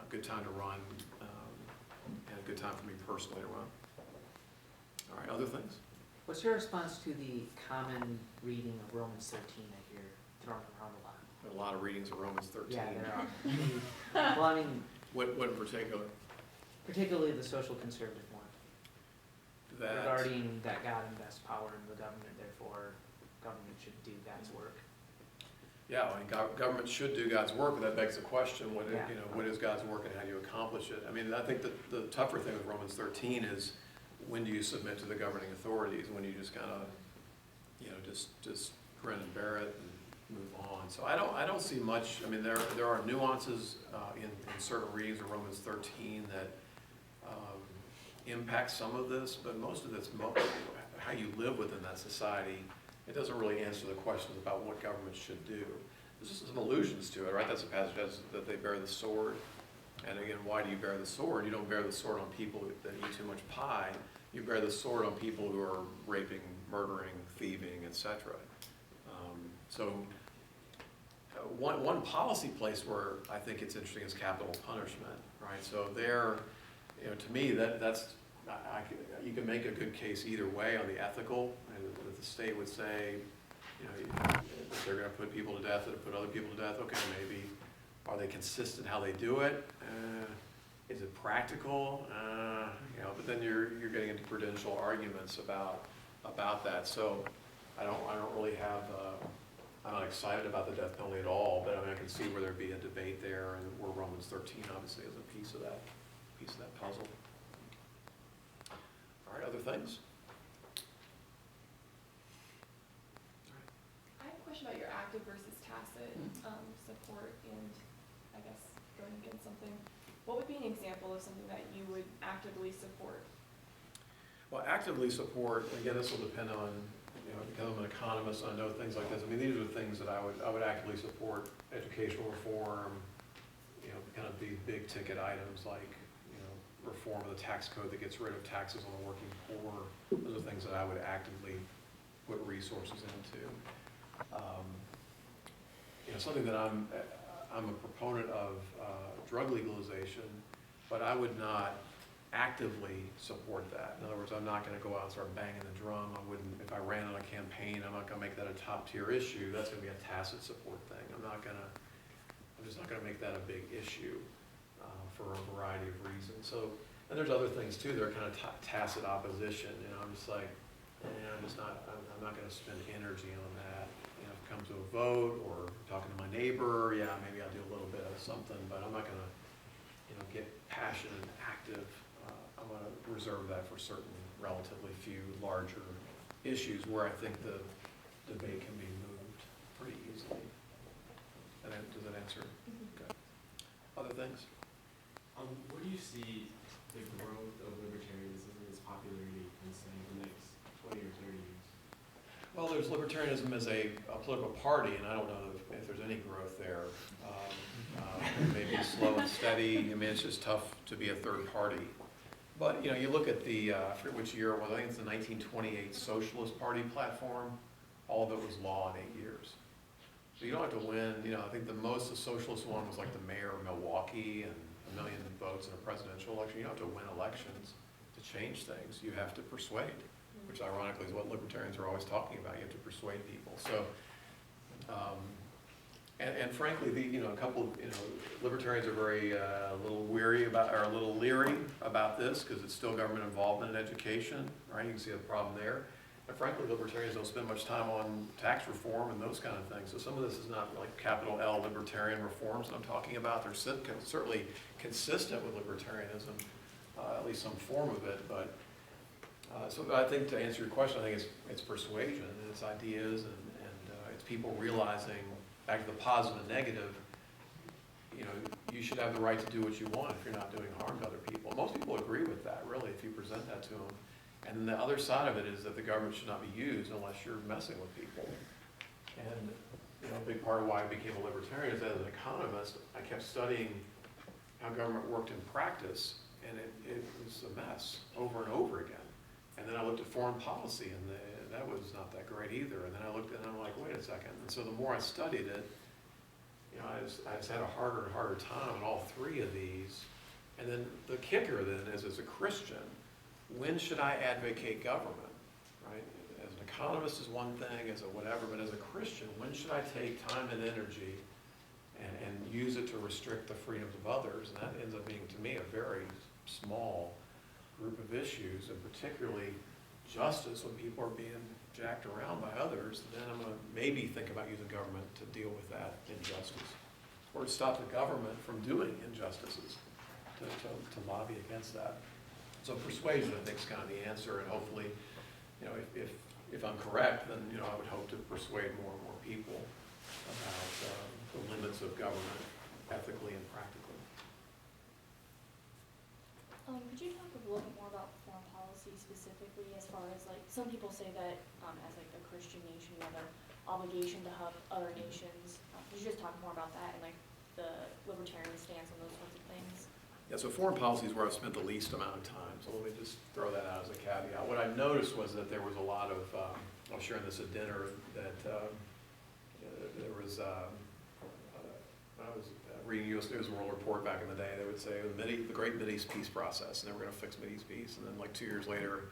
to run, and a good time for me personally to run. All right, other things? What's your response to the common reading of Romans 13 that you're throwing around a lot? A lot of readings of Romans 13. Yeah, there are. Well, I mean, What in particular? particularly the social conservative one, That, regarding that God invests power in the government, therefore government should do God's work. yeah, I mean, government should do God's work, but that begs the question, what, Yeah. you know, what is God's work and how do you accomplish it? I mean, I think that the tougher thing with Romans 13 is, when do you submit to the governing authorities? When you just kind of, you know, just grin and bear it and move on. So I don't see much. I mean, there are nuances in certain readings of Romans 13 that impact some of this, but most of it's how you live within that society. It doesn't really answer the questions about what government should do. There's just some allusions to it, right? That's a passage that they bear the sword. And again, why do you bear the sword? You don't bear the sword on people that eat too much pie. You bear the sword on people who are raping, murdering, thieving, etc. So one policy place where I think it's interesting is capital punishment, right? So there, you know, to me, you can make a good case either way on the ethical, and the state would say, you know, if they're going to put people to death, they'll put other people to death. Okay, maybe. Are they consistent how they do it? Is it practical? You know, but then you're getting into prudential arguments about that. So I don't really have. I'm not excited about the death penalty at all. But I mean, I can see where there'd be a debate there, and where Romans 13 obviously is a piece of that puzzle. All right, other things. I have a question about your active versus tacit support, and I guess going against something. What would be an example of something that you would actively support? Well, actively support, again, this will depend on, you know, because I'm an economist and I know things like this. I mean, these are the things that I would actively support: educational reform, you know, kind of the big ticket items like, you know, reform of the tax code that gets rid of taxes on the working poor. Those are things that I would actively put resources into. You know, something that I'm a proponent of drug legalization, but I would not actively support that. In other words, I'm not going to go out and start banging the drum. I wouldn't, if I ran on a campaign, I'm not going to make that a top tier issue. That's going to be a tacit support thing. I'm just not going to make that a big issue for a variety of reasons. So, and there's other things too that are kind of tacit opposition. You know, I'm just like, I'm not going to spend energy on that. You know, if it comes to a vote or talking to my neighbor, yeah, maybe I'll do a little bit of something, but I'm not going to, you know, get passionate and active. I'm going to reserve that for certain relatively few larger issues where I think the debate can be moved pretty easily. Does that answer? Okay. Other things? Where do you see the growth of libertarianism and its popularity in, say, the next 20 or 30 years? Well, there's libertarianism as a political party, and I don't know if there's any growth there. maybe slow and steady. I mean, it's just tough to be a third party. But, you know, you look at the, I forget which year it was, I think it's the 1928 Socialist Party platform. All of it was law in 8 years. So you don't have to win, you know, I think the socialist one was like the mayor of Milwaukee and 1 million votes in a presidential election. You don't have to win elections to change things. You have to persuade, which ironically is what libertarians are always talking about. You have to persuade people. So, and frankly, a couple of, libertarians are very, a little weary about, or a little leery about this because it's still government involvement in education, right? You can see the problem there. And frankly, libertarians don't spend much time on tax reform and those kind of things. So some of this is not like capital L libertarian reforms that I'm talking about. They're certainly consistent with libertarianism, at least some form of it. But so I think to answer your question, I think it's persuasion and it's ideas and it's people realizing, back to the positive and negative, you should have the right to do what you want if you're not doing harm to other people. Most people agree with that, really, if you present that to them. And then the other side of it is that the government should not be used unless you're messing with people. And a big part of why I became a libertarian is as an economist, I kept studying how government worked in practice, and it was a mess over and over again. And then I looked at foreign policy, and that was not that great either. And then I looked at it, and I'm like, wait a second. And so the more I studied it, I just had a harder and harder time on all three of these. And then the kicker then is, as a Christian, when should I advocate government, right? As an economist is one thing, as a whatever, but as a Christian, when should I take time and energy and use it to restrict the freedoms of others? And that ends up being, to me, a very small group of issues, and particularly justice, when people are being jacked around by others, then I'm going to maybe think about using government to deal with that injustice, or to stop the government from doing injustices, to lobby against that. So persuasion, I think, is kind of the answer, and hopefully, if I'm correct, then I would hope to persuade more and more people about the limits of government, ethically and practically. Could you talk a little bit more about foreign policy specifically, as far as like some people say that as like a Christian nation, we have an obligation to help other nations. Could you just talk more about that and like the libertarian stance on those sorts of things? Yeah, so foreign policy is where I've spent the least amount of time, so let me just throw that out as a caveat. What I noticed was that there was a lot of, I was sharing this at dinner, that there was, when I was reading U.S. News and World Report back in the day, they would say the great Mideast peace process, and they were going to fix Mideast peace, and then like 2 years later,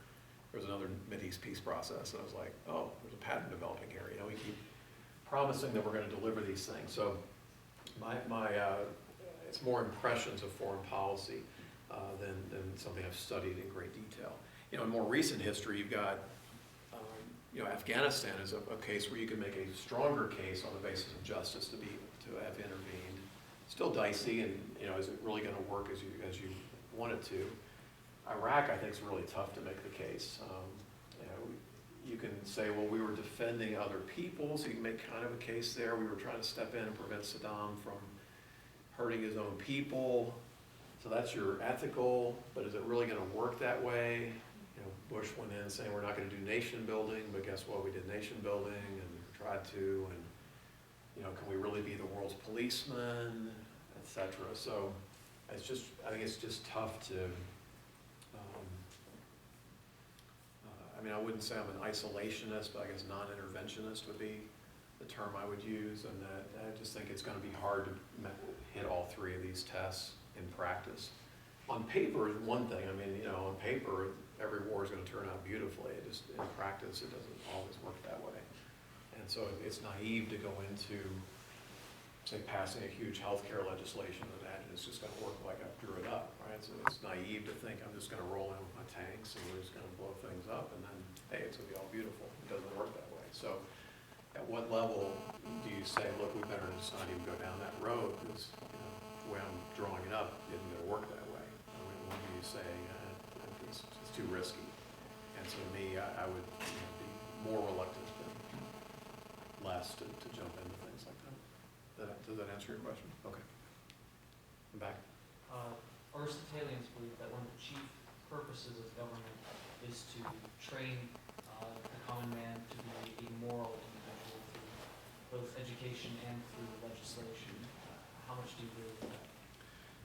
there was another Mideast peace process, and I was like, oh, there's a pattern developing here. We keep promising that we're going to deliver these things. So it's more impressions of foreign policy than something I've studied in great detail. In more recent history, you've got, Afghanistan is a case where you can make a stronger case on the basis of justice to have intervened. Still dicey, and is it really going to work as you want it to? Iraq, I think, is really tough to make the case. You can say, well, we were defending other people, so you can make kind of a case there. We were trying to step in and prevent Saddam from hurting his own people. So that's your ethical, but is it really going to work that way? Bush went in saying we're not going to do nation building, but guess what? We did nation building and tried to, and can we really be the world's policeman, etc. So I think it's just tough to. I wouldn't say I'm an isolationist, but I guess non-interventionist would be the term I would use, and that I just think it's going to be hard to hit all three of these tests in practice. On paper is one thing. On paper, every war is going to turn out beautifully. In practice, it doesn't always work that way. And so it's naive to go into, say, passing a huge healthcare legislation and imagine it's just going to work like I drew it up, right? So it's naive to think I'm just going to roll in with my tanks and we're just going to blow things up and then, hey, it's going to be all beautiful. It doesn't work that way. So at what level do you say, look, we better just not even go down that road because the way I'm drawing it up isn't going to work that way? When do you say it's too risky? And so to me, I would be more reluctant than less to jump into things like that. Does that answer your question? Okay. I'm back. Aristotelians believe that one of the chief purposes of government is to train the common man to be a moral individual through both education and through legislation. How how much do you do with that?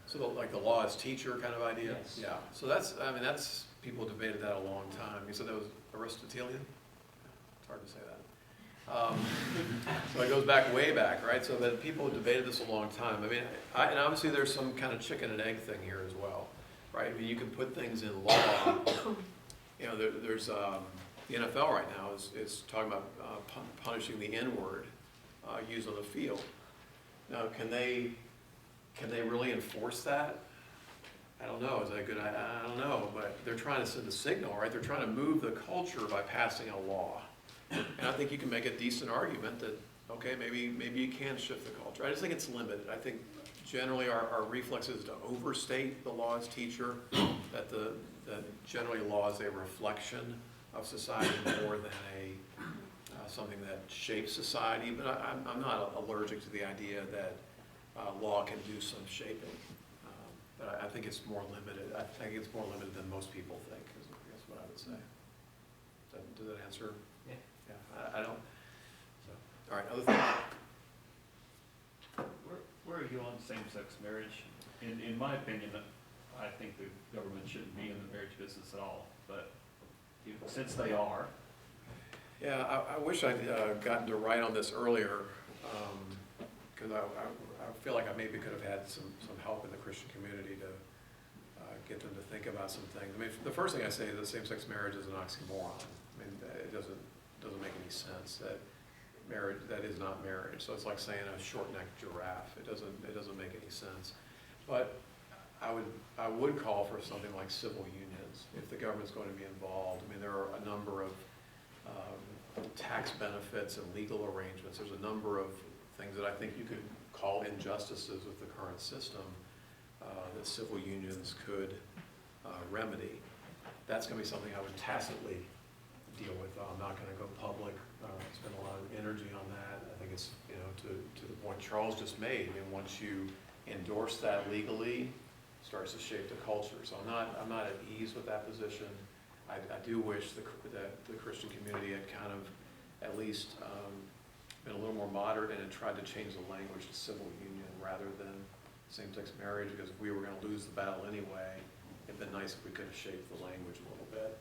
So like the law as teacher kind of idea? Yes. Yeah, so that's, I mean, that's, people debated that a long time. You said that was Aristotelian? It's hard to say that. So it goes back, way back, right? So that people have debated this a long time. I mean, and obviously there's some kind of chicken and egg thing here as well, right? I mean, you can put things in law. You know, there's the NFL right now is talking about punishing the N-word used on the field. Now, can they really enforce that? I don't know. Is that good? I don't know. But they're trying to send a signal, right? They're trying to move the culture by passing a law. And I think you can make a decent argument that, okay, maybe you can shift the culture. I just think it's limited. I think generally our reflex is to overstate the law as teacher, that generally law is a reflection of society more than something that shapes society. But I'm not allergic to the idea that law can do some shaping. But I think it's more limited. I think it's more limited than most people think, is I guess what I would say. Does that answer? Yeah. Yeah, I don't. So, all right, other things? Where are you on same-sex marriage? In my opinion, I think the government shouldn't be in the marriage business at all, but since they are. Yeah, I wish I'd gotten to write on this earlier, because I feel like I maybe could have had some help in the Christian community to get them to think about some things. I mean, the first thing I say is that same-sex marriage is an oxymoron. I mean, it doesn't make any sense. That marriage, that is not marriage. So it's like saying a short-necked giraffe. It doesn't make any sense. But I would call for something like civil unions if the government's going to be involved. I mean, there are a number of tax benefits and legal arrangements. There's a number of things that I think you could call injustices with the current system that civil unions could remedy. That's going to be something I would tacitly deal with. I'm not going to go public, spend a lot of energy on that. I think it's, you know, to the point Charles just made. I mean, once you endorse that legally, it starts to shape the culture. So I'm not at ease with that position. I do wish that the Christian community had kind of at least been a little more moderate and had tried to change the language to civil union rather than same-sex marriage, because if we were going to lose the battle anyway, it'd been nice if we could have shaped the language a little bit.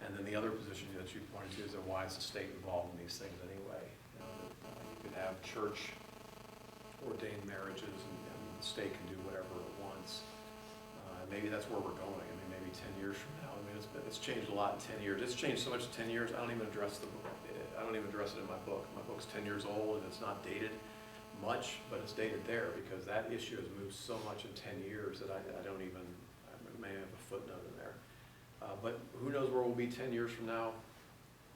And then the other position that you pointed to is that why is the state involved in these things anyway? You know, you could have church-ordained marriages, and the state can do whatever it wants. Maybe that's where we're going. I mean, maybe 10 years from now. I mean, it's changed a lot in 10 years. It's changed so much in 10 years. I don't even address it in my book. My book's 10 years old, and it's not dated much, but it's dated there because that issue has moved so much in 10 years that I may have a footnote in there. But who knows where we'll be 10 years from now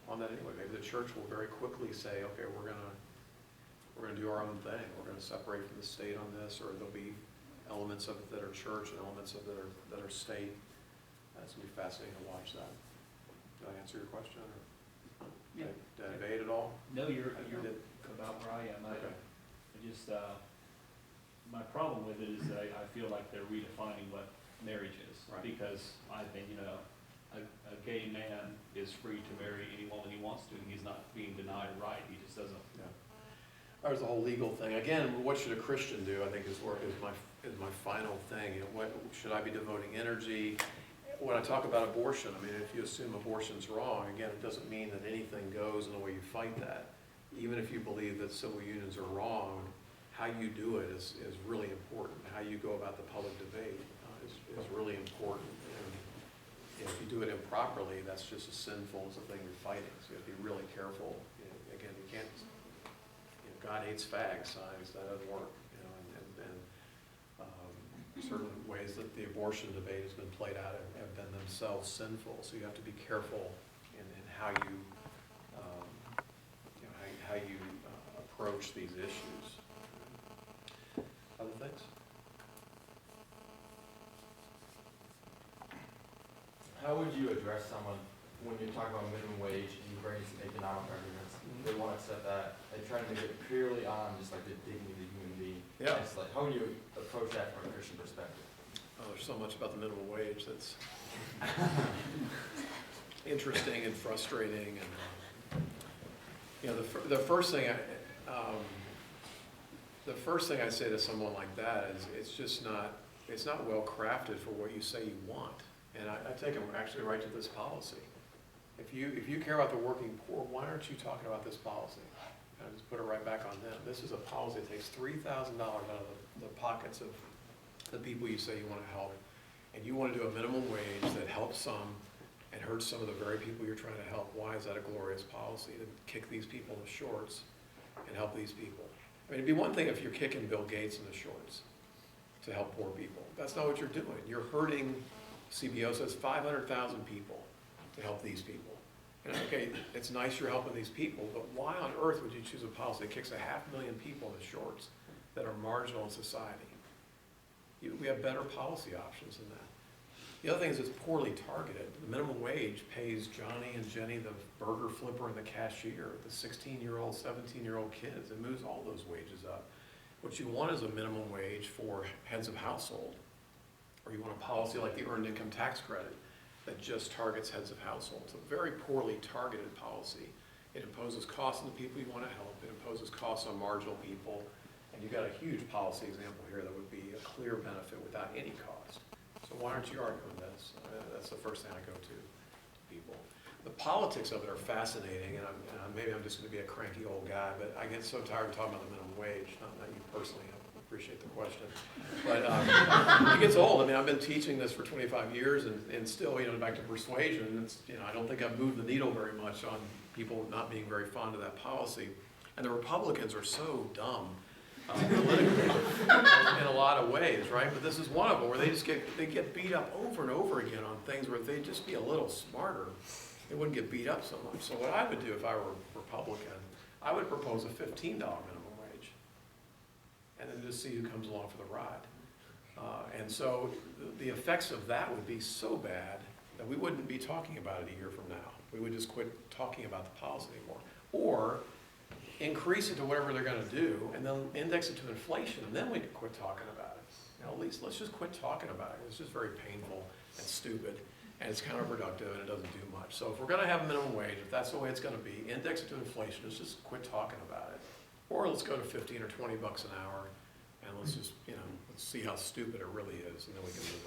on that anyway. Maybe the church will very quickly say, okay, we're gonna do our own thing. We're gonna separate from the state on this, or there'll be elements of it that are church and elements of it that are state. It's gonna be fascinating to watch that. Did I answer your question, or Yeah. did I evade at all? No, you're did. about where I am. Okay. I just, my problem with it is that I feel like they're redefining what marriage is. Right. Because I think, a gay man is free to marry any woman he wants to, and he's not being denied a right. He just doesn't. Yeah. There's the whole legal thing. Again, what should a Christian do, I think is my final thing. You know, what should I be devoting energy? When I talk about abortion, I mean, if you assume abortion's wrong, again, it doesn't mean that anything goes in the way you fight that. Even if you believe that civil unions are wrong, how you do it is really important. How you go about the public debate is really important. And if you do it improperly, that's just as sinful as the thing you're fighting. So you have to be really careful. Again, you can't, God hates fags signs, that doesn't work. Certain ways that the abortion debate has been played out have been themselves sinful. So you have to be careful in how you, how you approach these issues. Other things? How would you address someone when you talk about minimum wage and you bring some economic arguments? They want to set that, they try to make it purely on just like the dignity of the human being. Yeah. It's like, how would you approach that from a Christian perspective? Oh, there's so much about the minimum wage that's interesting and frustrating. And the first thing The first thing I say to someone like that is it's not well crafted for what you say you want. And I take them actually right to this policy. If you care about the working poor, why aren't you talking about this policy? And I just put it right back on them. This is a policy that takes $3,000 out of the pockets of the people you say you want to help. And you want to do a minimum wage that helps some and hurts some of the very people you're trying to help. Why is that a glorious policy to kick these people in the shorts and help these people? I mean, it'd be one thing if you're kicking Bill Gates in the shorts to help poor people. That's not what you're doing. You're hurting, CBO says, 500,000 people to help these people. And okay, it's nice you're helping these people, but why on earth would you choose a policy that kicks 500,000 people in the shorts that are marginal in society? We have better policy options than that. The other thing is it's poorly targeted. The minimum wage pays Johnny and Jenny, the burger flipper and the cashier, the 16-year-old, 17-year-old kids. It moves all those wages up. What you want is a minimum wage for heads of household. Or you want a policy like the Earned Income Tax Credit that just targets heads of household. It's a very poorly targeted policy. It imposes costs on the people you want to help. It imposes costs on marginal people. And you've got a huge policy example here that would be a clear benefit without any cost. So why aren't you arguing this? That's the first thing I go to people. The politics of it are fascinating, and maybe I'm just going to be a cranky old guy, but I get so tired of talking about the minimum wage. Not you personally, I appreciate the question. But it gets old. I mean, I've been teaching this for 25 years, and still, back to persuasion, it's, I don't think I've moved the needle very much on people not being very fond of that policy. And the Republicans are so dumb. Politically, in a lot of ways, right? But this is one of them where they get beat up over and over again on things where if they'd just be a little smarter, they wouldn't get beat up so much. So what I would do if I were a Republican, I would propose a $15 minimum wage, and then just see who comes along for the ride. And so the effects of that would be so bad that we wouldn't be talking about it a year from now. We would just quit talking about the policy anymore, or increase it to whatever they're going to do, and then index it to inflation, and then we could quit talking about it. At least let's just quit talking about it. It's just very painful and stupid, and it's counterproductive, and it doesn't do much. So if we're going to have a minimum wage, if that's the way it's going to be, index it to inflation. Let's just quit talking about it, or let's go to 15 or 20 bucks an hour, and let's just let's see how stupid it really is, and then we can move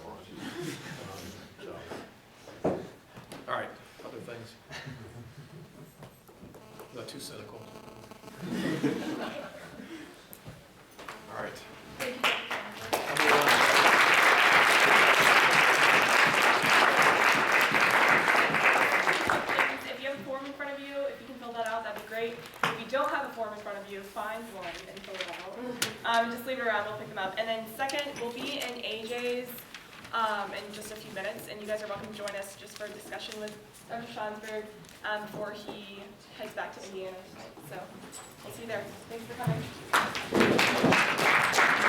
on. All right, other things. Is that too cynical? All right. Thank you. If you have a form in front of you, if you can fill that out, that'd be great. If you don't have a form in front of you, find one and fill it out. Just leave it around, we'll pick them up. And then second, we'll be in AJ's in just a few minutes, and you guys are welcome to join us just for a discussion with Dr. Schansberg before he heads back to Indiana. So we'll see you there. Thanks for coming.